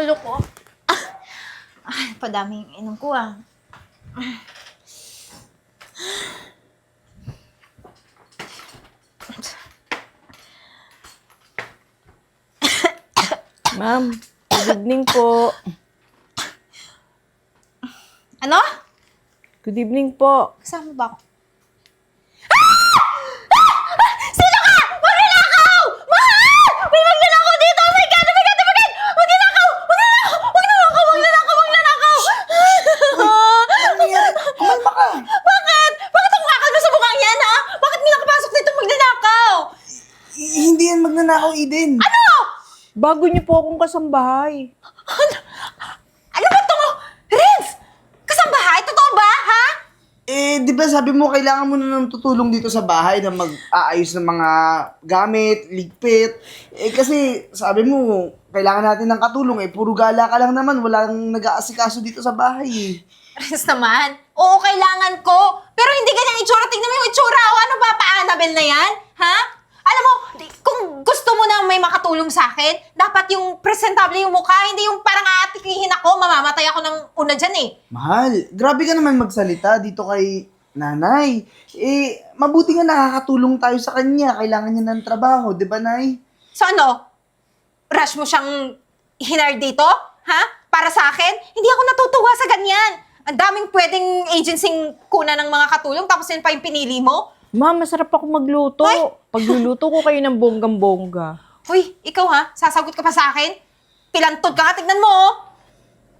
ulo ko. Ay, padami yung inom ko ah. Ma'am, good evening po. Ano? Good evening po. Kasama ba ako? Sino ka? Magnanakaw! Mahal! May magnanakaw dito! Oh my God! Oh my God! Oh my God! Magnanakaw! Magnanakaw! Magnanakaw! Magnanakaw! Magnanakaw! Kumalma ka! Bakit? Bakit ako kakalma sa mukhang yan, ha? Bakit may nakapasok dito magnanakaw? Hindi yan magnanakaw, Eden. Ano? Bago niyo po akong kasambahay. Ano ba ito? Renz! Kasambahay? Totoo ba, ha? Di ba sabi mo kailangan mo na ng tutulong dito sa bahay na mag-aayos ng mga gamit, ligpit. Kasi sabi mo, kailangan natin ng katulong. Puro gala ka lang naman. Walang nag-aasikaso dito sa bahay Renz naman, oo, kailangan ko. Pero hindi ganyan itsura. Tingnan mo yung itsura. O ano ba, pa-Annabelle na yan? Ha? Alam mo, kung gusto mo na may makatulong sa akin, dapat yung presentable yung mukha, hindi yung parang aatikihin ako, mamamatay ako ng una dyan eh. Mahal, grabe ka naman magsalita dito kay nanay. Mabuti nga nakakatulong tayo sa kanya. Kailangan niya ng trabaho, di ba, nay? So ano? Rush mo siyang hinar dito? Ha? Para sa akin? Hindi ako natutuwa sa ganyan. Ang daming pwedeng agencyng kuna ng mga katulong, tapos yun pa yung pinili mo. Ma'am, masarap ako magluto. Ay! Pagluluto ko kayo ng bonggang-bongga. Uy, ikaw ha? Sasagot ka pa sa akin? Pilantod ka nga, tignan mo oh.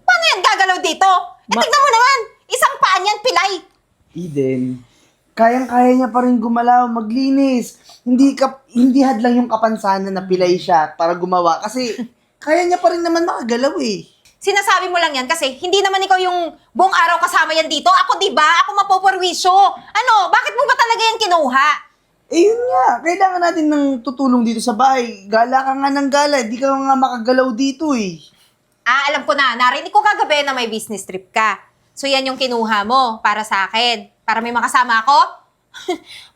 Paano yan gagalaw dito? Tignan mo naman, isang paan yan, pilay. Eden, kayang-kaya niya pa rin gumalaw, maglinis. Hindi hadlang yung kapansanan na pilay siya para gumawa. Kasi kaya niya pa rin naman makagalaw Sinasabi mo lang yan kasi hindi naman ikaw yung buong araw kasama yan dito. Ako diba? Ako mapoporwisyo. Ano? Bakit mo ba talaga yan kinuha? Yun nga, kailangan natin ng tutulong dito sa bahay. Gala ka nga ng gala, di ka nga makagalaw dito Alam ko na. Narinig ko kagabi na may business trip ka. So yan yung kinuha mo para sa akin. Para may makasama ako?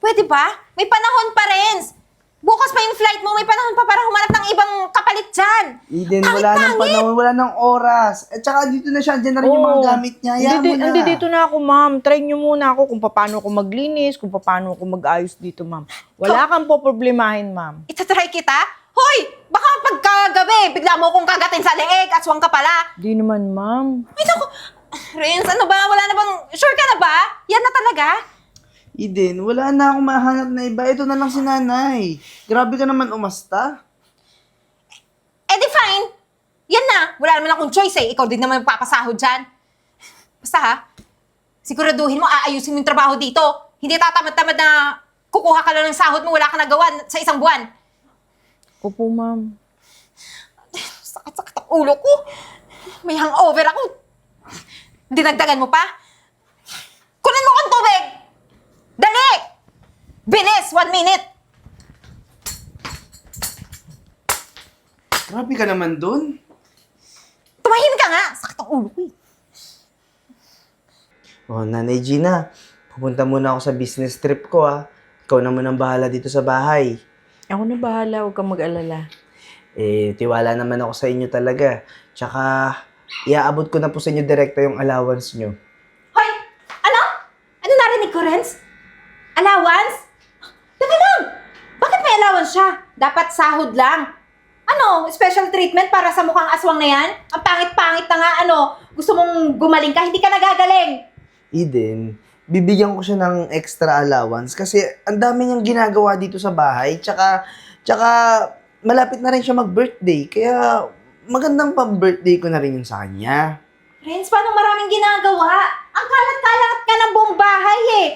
Pwede ba? May panahon pa rin. Bukas pa yung flight mo, may panahon pa para humanap ng ibang kapalit dyan. Eden, wala nang panahon, wala nang oras. At saka dito na siya, dyan na rin yung mga gamit niya. Hayaan mo na. Andi dito na ako, ma'am. Try niyo muna ako kung paano ako maglinis, kung paano ako mag-ayos dito, ma'am. Wala kang poproblemahin, ma'am. Itatry kita? Hoy! Baka pagkagabi, bigla mo akong kagatin sa leeg, aswang ka pala. Di naman, ma'am. Ay, naku. Renz, ano ba? Wala na bang... Sure ka na ba? Yan na talaga? Eden, wala na akong mahanap na iba. Ito na lang si nanay. Grabe ka naman umasta. Eh di fine. Yan na. Wala naman akong choice eh. Ikaw din naman magpapasahod dyan. Basta ha, siguraduhin mo, aayusin mo yung trabaho dito. Hindi tatamad-tamad na kukuha ka lang ng sahod mo, wala ka nagawa sa isang buwan. Opo, ma'am. Sakit-sakit ang ulo ko. May hangover ako. Dinagdagan mo pa? Kunin mo kong tubig! Dali! Bilis! 1 minute! Grabe ka naman dun. Tumahimik ka nga! Sakit ang ulo ko eh. Nanay Gina, pupunta muna ako sa business trip ko Ikaw naman ang bahala dito sa bahay. Ako na bahala, huwag kang mag-alala. Tiwala naman ako sa inyo talaga. Tsaka, iaabot ko na po sa inyo direkta yung allowance nyo. Hoy! Ano? Ano narinig ko, Renz? Allowance? Teka lang! Bakit may allowance siya? Dapat sahod lang. Ano? Special treatment para sa mukhang aswang na yan? Ang pangit-pangit na nga, gusto mong gumaling ka, hindi ka nagagaling. Eden, bibigyan ko siya ng extra allowance kasi ang dami niyang ginagawa dito sa bahay. Tsaka malapit na rin siya mag-birthday. Kaya magandang pang-birthday ko na rin yun sa kanya. Renz, paano maraming ginagawa? Ang kalat-kalat ka ng buong bahay eh.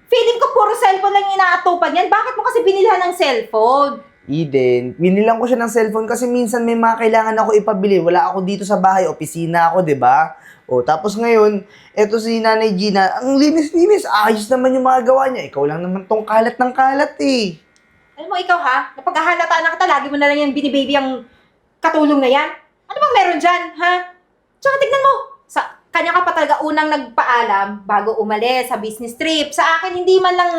Feeling ko puro cellphone lang inaatupan yan. Bakit mo kasi binilhan ng cellphone? Eden, binilang ko siya ng cellphone kasi minsan may mga kailangan ako ipabili. Wala ako dito sa bahay, opisina ako, 'di ba? Tapos ngayon, eto si Nanay Gina, ang linis-linis, ayos naman yung mga gawa niya. Ikaw lang naman tong kalat ng kalat eh. Alam mo ikaw ha, napaghahalata na kita, lagi mo na lang yung binibaby ang katulong na yan. Ano bang meron dyan, ha? Tsaka tignan mo, kanya ka pa talaga unang nagpaalam bago umalis sa business trip. Sa akin, hindi man lang,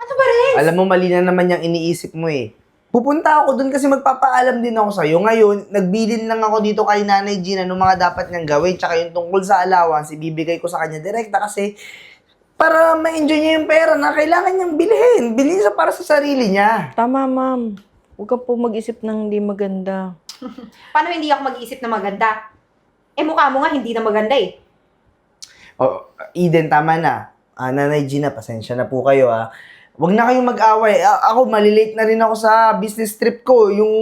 ano ba rin? Alam mo, mali na naman yung iniisip mo eh. Pupunta ako doon kasi magpapaalam din ako sa'yo. Ngayon, nagbilin lang ako dito kay Nanay Gina ng mga dapat niyang gawin. Tsaka yung tungkol sa allowance, ibibigay ko sa kanya direkta kasi para ma-enjoy niya yung pera na kailangan niyang bilhin. Bilhin sa para sa sarili niya. Tama, ma'am. Huwag ka po mag-isip ng hindi maganda. Paano hindi ako mag-iisip na maganda? Eh, mukha mo nga hindi na maganda eh. Oh, Eden, tama na. Nanay Gina, pasensya na po kayo Huwag na kayong mag-away. Ako, malilate na rin ako sa business trip ko. Yung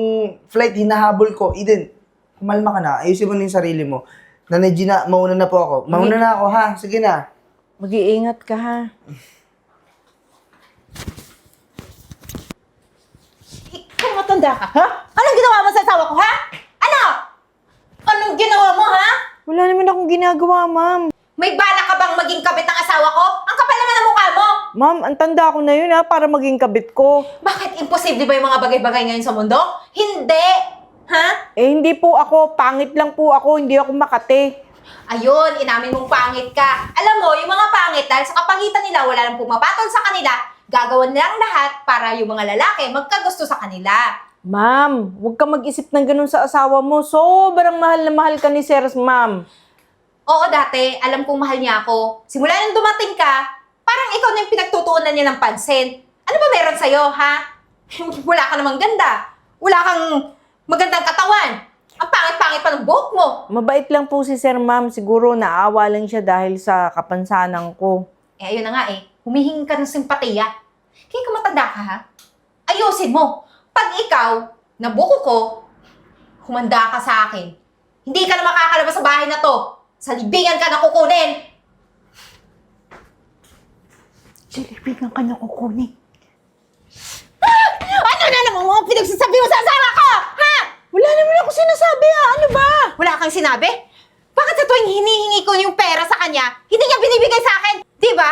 flight, hinahabol ko. Eden, kumalma ka na. Ayusin mo na yung sarili mo. Nanay Gina, mauna na po ako. Mauna na ako, ha? Sige na. Mag-iingat ka, ha? Ikaw matanda ka, ha? Anong ginawa mo sa asawa ko, ha? Ano? Anong ginawa mo, ha? Wala naman akong ginagawa, ma'am. May bala ka bang maging kabit ng asawa ko? Ang kapal naman ng mukha mo! Ma'am, ang tanda ko na yun, ha, para maging kabit ko. Bakit imposible ba yung mga bagay-bagay ngayon sa mundo? Hindi! Ha? Eh, hindi po ako. Pangit lang po ako. Hindi ako makate. Ayun, inamin mong pangit ka. Alam mo, yung mga pangit, dahil sa kapangitan nila, wala nang pumapatol sa kanila, gagawan nilang lahat para yung mga lalaki magkagusto sa kanila. Ma'am, huwag ka mag-isip ng ganun sa asawa mo. Sobrang mahal na mahal ka ni Sir, ma'am. Oo, dati, alam kong mahal niya ako. Simula nang dumating ka, parang ikaw na yung pinagtutuunan niya ng pansin. Ano ba meron sa'yo, ha? Wala ka namang ganda. Wala kang magandang katawan. Ang pangit-pangit pa ng buhok mo. Mabait lang po si Sir, ma'am. Siguro naawa lang siya dahil sa kapansanan ko. Eh, ayun na nga eh. Humihingi ka ng simpatiya. Kaya kung matanda ka, ha? Ayusin mo. Pag ikaw, nabuko ko, humanda ka sa akin. Hindi ka na makakalabas sa bahay na to. Sa libingan ka na kukunin. Silipigan ka na kukunin. Ano na naman mga pinagsasabi mo sa asawa ko? Ha? Wala naman ako sinasabi, ha? Ano ba? Wala kang sinabi? Bakit sa tuwing hinihingi ko yung pera sa kanya, hindi niya binibigay sa akin? Di ba?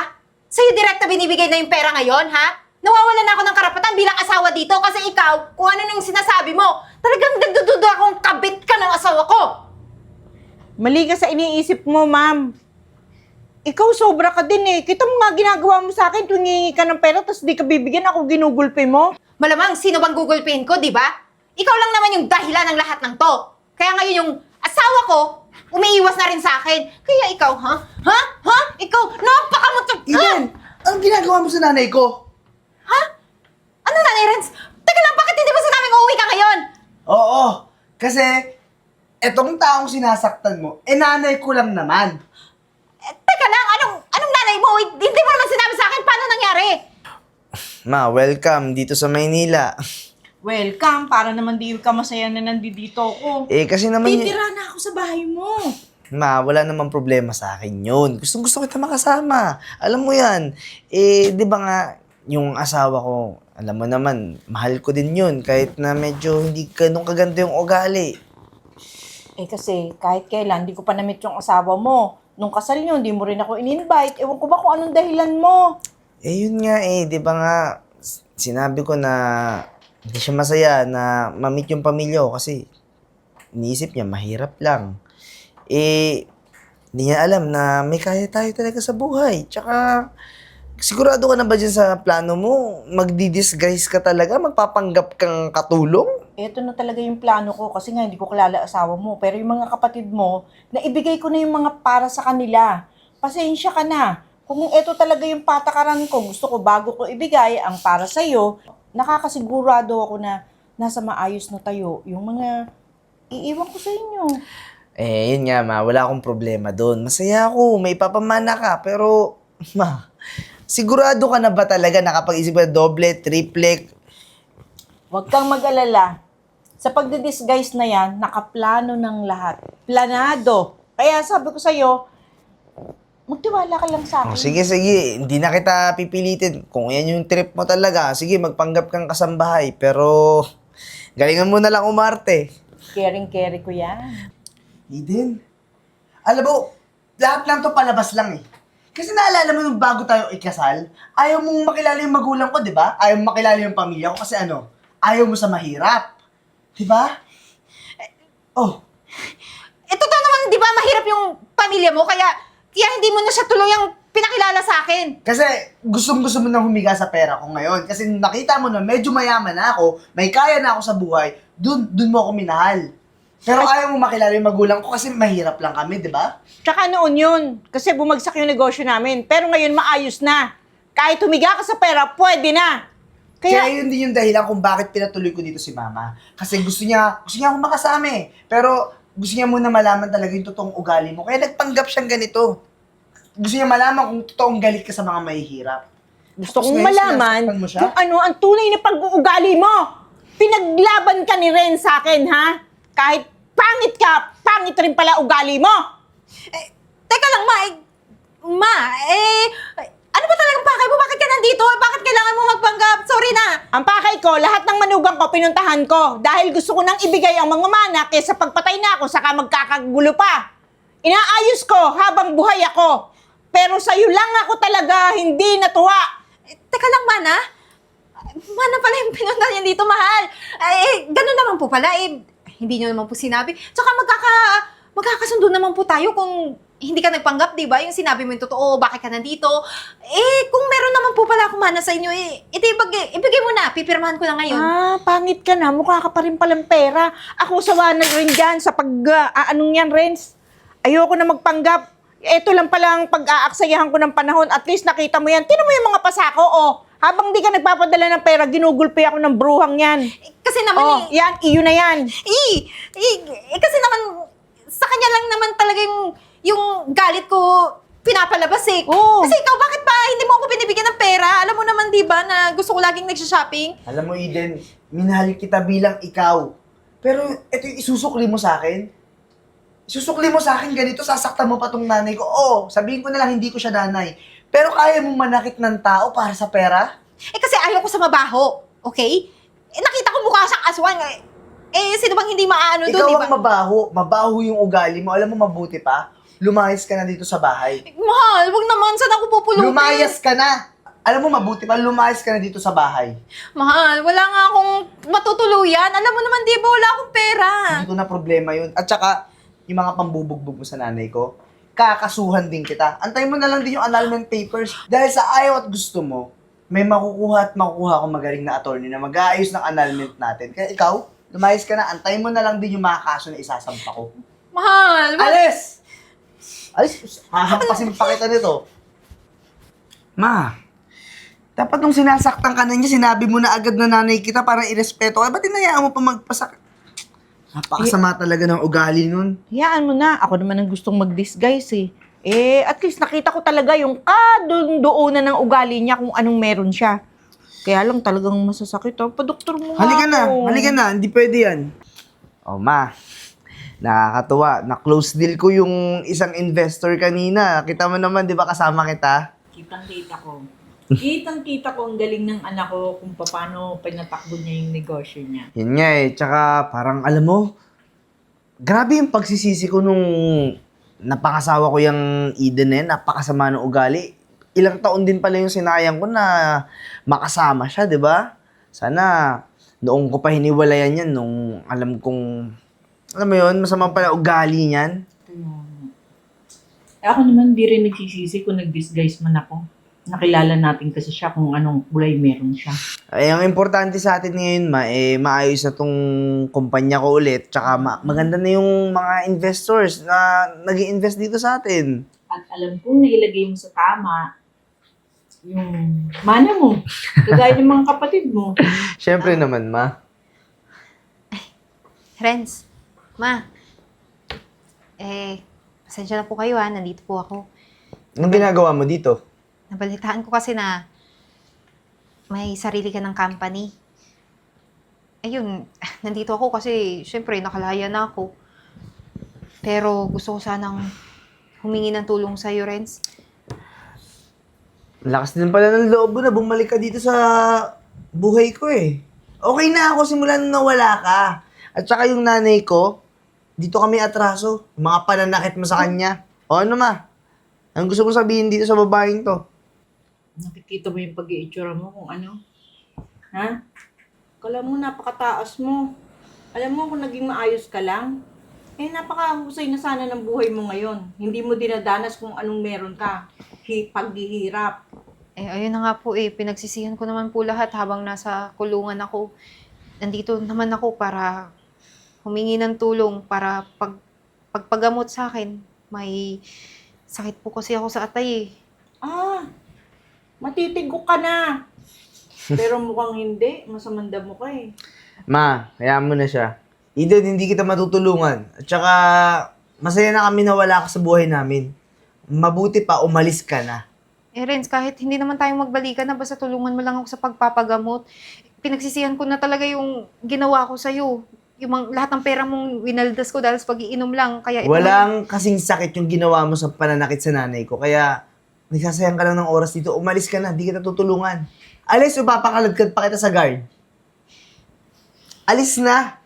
Sa'yo direkta binibigay na yung pera ngayon, ha? Nawawalan na ako ng karapatan bilang asawa dito kasi ikaw, kung ano nang sinasabi mo, talagang nagdududa akong kabit ka ng asawa ko. Mali ka sa iniisip mo, ma'am. Ikaw sobra ka din eh. Kita mo nga ginagawa mo sa akin, tuwing hihingi ka ng pera, tapos di ka bibigyan, ako ginugulpe mo. Malamang sino bang gugulpihin ko, di ba? Ikaw lang naman yung dahilan ng lahat ng to. Kaya ngayon yung asawa ko, umiiwas na rin sa akin. Kaya ikaw, ha? Ha? Ha? Ikaw, napakamutok! Eden, anong ginagawa mo sa nanay ko? Ha? Ano na, Renz? Teka lang, bakit hindi mo sinabing uuwi ka ngayon? Oo, kasi etong taong sinasaktan mo, nanay ko lang naman. Teka lang, anong nanay mo? Hindi mo naman sinabi sa akin paano nangyari? Ma, welcome dito sa Maynila. Welcome, para naman di ka masaya na nandito ako. Kasi naman Titira na ako sa bahay mo. Ma, wala namang problema sa akin yun. Gusto kita makasama. Alam mo yan. Di ba nga, yung asawa ko, alam mo naman, mahal ko din yun. Kahit na medyo hindi ganun kaganda yung ugali. Eh kasi kahit kailan, di ko pa na-meet yung asawa mo. Nung kasal nyo, di mo rin ako in-invite. Ewan ko ba kung anong dahilan mo? Yun nga di ba nga, sinabi ko na hindi siya masaya na ma-meet yung pamilya ko kasi iniisip niya, mahirap lang. Hindi niya alam na may kaya tayo talaga sa buhay. Tsaka, sigurado ka na ba dyan sa plano mo? Magdi-disguise ka talaga? Magpapanggap kang katulong? Ito na talaga yung plano ko kasi nga hindi ko kilala asawa mo. Pero yung mga kapatid mo, naibigay ko na yung mga para sa kanila. Pasensya ka na. Kung ito talaga yung patakaran ko, gusto ko bago ko ibigay ang para sa'yo, nakakasigurado ako na nasa maayos na tayo. Yung mga iiwan ko sa inyo. Yun nga ma, wala akong problema doon. Masaya ako, may papamana ka, pero ma, sigurado ka na ba talaga nakapag-isip ka doble, triple? Huwag kang mag-alala. Sa pagdi-disguise na yan, nakaplano ng lahat. Planado. Kaya sabi ko sa'yo, magtiwala ka lang sa akin. Sige, hindi na kita pipilitin. Kung yan yung trip mo talaga, sige, magpanggap kang kasambahay. Pero, galingan mo na lang umarte. Caring-carry ko yan. Eden, alam mo, lahat lang to palabas lang eh. Kasi naalala mo nung bago tayo ikasal, ayaw mong makilala yung magulang ko, di ba? Ayaw mong makilala yung pamilya ko kasi ayaw mo sa mahirap. Di ba? Totoo naman, di ba, mahirap yung pamilya mo, kaya hindi mo na siya tuluyang pinakilala sa akin? Kasi gustong-gusto mo nang humiga sa pera ko ngayon. Kasi nakita mo na medyo mayaman na ako, may kaya na ako sa buhay, dun mo ako minahal. Pero ayaw mo makilala yung magulang ko kasi mahirap lang kami, di ba? Tsaka noon yun, kasi bumagsak yung negosyo namin. Pero ngayon maayos na. Kahit humiga ka sa pera, pwede na. Kaya yun din yung dahilan kung bakit pinatuloy ko dito si mama. Kasi gusto niya akong makasama eh. Pero gusto niya muna malaman talaga yung totoong ugali mo. Kaya nagpanggap siyang ganito. Gusto niya malaman kung totoong galit ka sa mga mahihirap. Gusto Tapos kong ngayon, malaman sinasaktan mo siya? kung ano ang tunay na pag-uugali mo. Pinaglaban ka ni Ren sa akin, ha? Kahit pangit ka, pangit rin pala ugali mo. Teka lang, ano ba talagang pakay mo? Bakit ka nandito? Bakit kailangan mo magpanggap? Sorry na. Ang pakay ko, lahat ng manugang ko, pinuntahan ko. Dahil gusto ko nang ibigay ang mga mana kaysa pagpatay na ako, saka magkakagulo pa. Inaayos ko habang buhay ako. Pero sa'yo lang ako talaga hindi natuwa. Teka lang, Mana. Mana pala yung pinunta niya dito, mahal. Ganun naman po pala. Hindi niyo naman po sinabi. Tsaka magkakasundo naman po tayo kung hindi ka nagpanggap, di ba? Yung sinabi mo yung totoo, bakit ka nandito. Kung meron naman po pala akong mana sa inyo, ibigay mo na. Pipirmahan ko na ngayon. Pangit ka na. Mukha ka pa rin palang pera. Ako sawa na rin dyan sa anong yan, Renz. Ayoko na magpanggap. Ito lang palang pag-aaksayahan ko ng panahon. At least nakita mo yan. Tinan mo yung mga pasako, oh. Habang di ka nagpapadala ng pera, ginugulpi ako ng bruhang yan. Kasi naman Yan, iyo na yan. kasi naman, sa kanya lang naman talaga yung galit ko pinapalabas eh. Oo. Kasi ikaw, bakit ba hindi mo ako binibigyan ng pera? Alam mo naman, di ba, na gusto ko laging nagsha-shopping? Alam mo, Eden, minahal kita bilang ikaw. Pero ito yung isusukli mo sa akin. Isusukli mo sa akin ganito, sasaktan mo pa tong nanay ko. Oo, sabihin ko na lang hindi ko siya nanay. Pero kaya mong manakit ng tao para sa pera? Kasi ayaw ko sa mabaho, okay? Nakita ko mukha siyang aswang. Sino bang hindi maaano doon, Ikaw di ba? ang mabaho. Mabaho yung ugali mo. Alam mo, mabuti pa. Lumayas ka na dito sa bahay. Mahal, wag naman. Saan ako pupulutin? Lumayas ka na! Alam mo, mabuti pa. Lumayas ka na dito sa bahay. Mahal, wala nga akong matutuluyan. Alam mo naman, di ba, wala akong pera. Hindi ko na problema yun. At saka, yung mga pambubugbog mo sa nanay ko, kakasuhan din kita. Antayin mo na lang din yung annulment papers. Dahil sa ayaw at gusto mo, may makukuha at makukuha akong magaling na attorney na mag-aayos ng annulment natin. Kaya ikaw, lumayas ka na. Antayin mo na lang din yung mga kaso na isasampa ko. Mahal, Alis! Alis! Hahampasin pa kita nito. Ma, dapat nung sinasaktan ka na niya, sinabi mo na agad na nanay kita para irespeto ka. Ba't hinayaan mo pa magpasak? Napakasama talaga ng ugali nun. Hayaan mo na. Ako naman ang gustong mag-disguise at least nakita ko talaga yung kadundoonan ng ugali niya kung anong meron siya. Kaya lang talagang masasakit. Pa-doktor mo nga Halika na. Hindi pwede yan. Oh, ma. Nakakatuwa. Na-close deal ko yung isang investor kanina. Kita mo naman, di ba kasama kita? Kitang-kita ko. Kitang-kita ko ang galing ng anak ko kung paano pinatakbo niya yung negosyo niya. Yan nga eh. Tsaka parang alam mo, grabe yung pagsisisi ko nung napangasawa ko yung Eden eh. Napakasama ng ugali. Ilang taon din pala yung sinayang ko na makasama siya, di ba? Sana noong ko pa hiniwalayan yan, nung alam kong, alam mo yun, masama pala ugali niyan. Ako naman di rin nagsisisi kung nag-disguise man ako. Nakilala natin kasi siya kung anong kulay meron siya. Ay, ang importante sa atin ngayon, maayos na tong kumpanya ko ulit. Tsaka maganda na yung mga investors na nag-i-invest dito sa atin. At alam kong nailagay mo sa tama yung mana mo. Kagaya ng mga kapatid mo. Siyempre naman, ma. Renz, ma. Pasensya na po kayo nandito po ako. Anong ginagawa mo dito? Nabalitaan ko kasi na may sarili ka ng company. Ayun, nandito ako kasi syempre nakalaya na ako. Pero gusto ko sanang humingi ng tulong sa'yo, Renz. Lakas din pala ng loob mo na bumalik ka dito sa buhay ko eh. Okay na ako simula nung nawala ka. At saka yung nanay ko, dito kami atraso. Yung mga pananakit mo sa kanya. O ano ma? Anong gusto mo sabihin dito sa babaeng to? Nakikita mo yung pag-iitsura mo kung ano. Ha? Kala mo napakataas mo. Alam mo kung naging maayos ka lang, Napakahusay na sana ng buhay mo ngayon. Hindi mo dinadanas kung anong meron ka. Paghihirap. Ayun na nga po pinagsisihan ko naman po lahat habang nasa kulungan ako. Nandito naman ako para humingi ng tulong para pagpagamot sa akin. May sakit po kasi ako sa atay Matitigok ka na. Pero mukhang hindi. Masamanda mo ka eh. Ma, hayaan mo na siya. Eden, hindi kita matutulungan. At saka, masaya na kami na wala ka sa buhay namin. Mabuti pa, umalis ka na. Renz, kahit hindi naman tayo magbalikan na basta tulungan mo lang ako sa pagpapagamot. Pinagsisihan ko na talaga yung ginawa ko sa'yo. Lahat ng pera mong winaldas ko dahil sa pag-iinom lang. Kaya Walang kasing sakit yung ginawa mo sa pananakit sa nanay ko. Kaya, nagsasayang ka lang ng oras dito. Umalis ka na, hindi kita tutulungan. Alis o papakaladkad pa kita sa guard. Alis na!